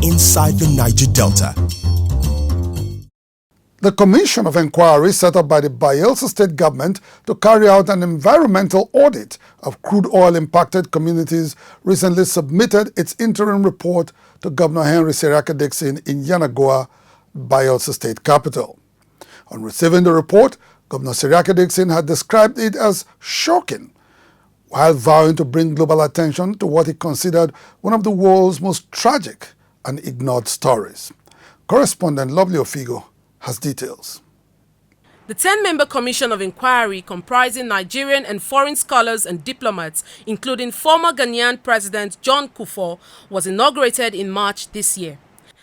inside the Niger Delta. The Commission of Inquiry set up by the Bayelsa state government to carry out an environmental audit of crude oil-impacted communities recently submitted its interim report to Governor Henry Seriake-Dickson in Yenagoa, Bayelsa state capital. On receiving the report, Governor Seriake-Dickson had described it as shocking, while vowing to bring global attention to what he considered one of the world's most tragic and ignored stories. Correspondent Lovely Ofigo has details. The 10-member Commission of Inquiry, comprising Nigerian and foreign scholars and diplomats, including former Ghanaian President John Kufuor, was inaugurated in March this year.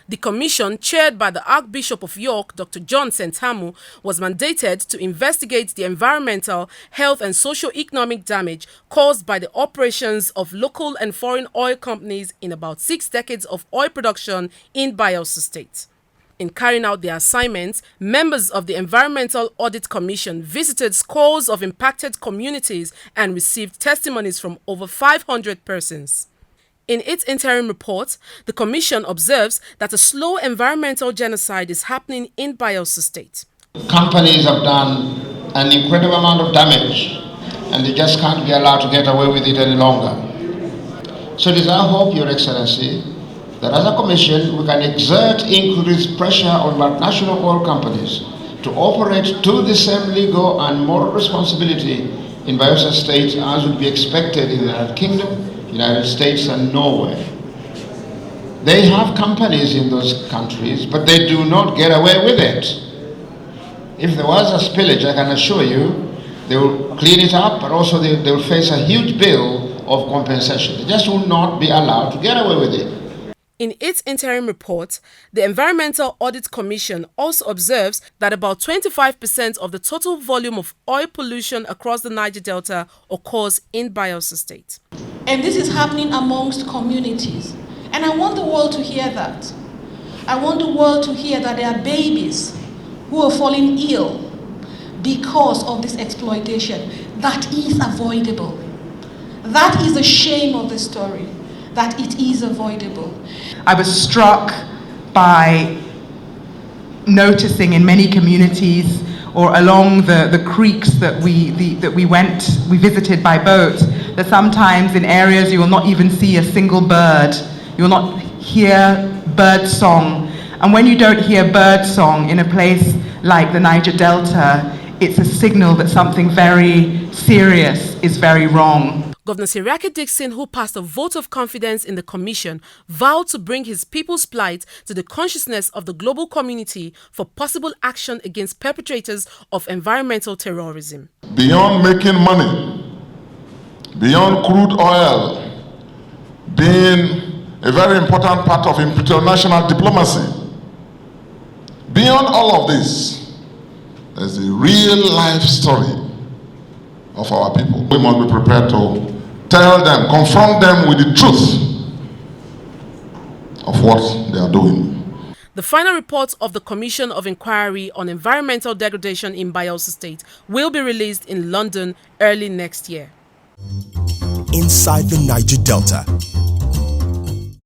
The commission, chaired by the Archbishop of York, Dr. John Sentamu, was mandated to investigate the environmental, health and socio-economic damage caused by the operations of local and foreign oil companies in about 6 decades of oil production in Bayelsa State. In carrying out their assignments, members of the Environmental Audit Commission visited scores of impacted communities and received testimonies from over 500 persons. In its interim report, the Commission observes that a slow environmental genocide is happening in Bayelsa State. Companies have done an incredible amount of damage and they just can't be allowed to get away with it any longer. So it is our hope, Your Excellency, that as a Commission we can exert increased pressure on national oil companies to operate to the same legal and moral responsibility in Bayelsa State as would be expected in the United Kingdom, United States and Norway. They have companies in those countries, but they do not get away with it. If there was a spillage, I can assure you, they will clean it up, but also they will face a huge bill of compensation. They just will not be allowed to get away with it. In its interim report, the Environmental Audit Commission also observes that about 25% of the total volume of oil pollution across the Niger Delta occurs in Bayelsa State. And this is happening amongst communities. And I want the world to hear that. I want the world to hear that there are babies who are falling ill because of this exploitation. That is avoidable. That is the shame of the story, that it is avoidable. I was struck by noticing in many communities or along the creeks that we visited by boat, that sometimes in areas you will not even see a single bird. You will not hear bird song. And when you don't hear bird song in a place like the Niger Delta, it's a signal that something very serious is very wrong. Governor Seriake-Dickson, who passed a vote of confidence in the commission, vowed to bring his people's plight to the consciousness of the global community for possible action against perpetrators of environmental terrorism. Beyond making money, beyond crude oil being a very important part of international diplomacy, beyond all of this, there's a real life story of our people. We must be prepared to tell them, confront them with the truth of what they are doing. The final report of the Commission of Inquiry on Environmental Degradation in Bayelsa State will be released in London early next year. Inside the Niger Delta.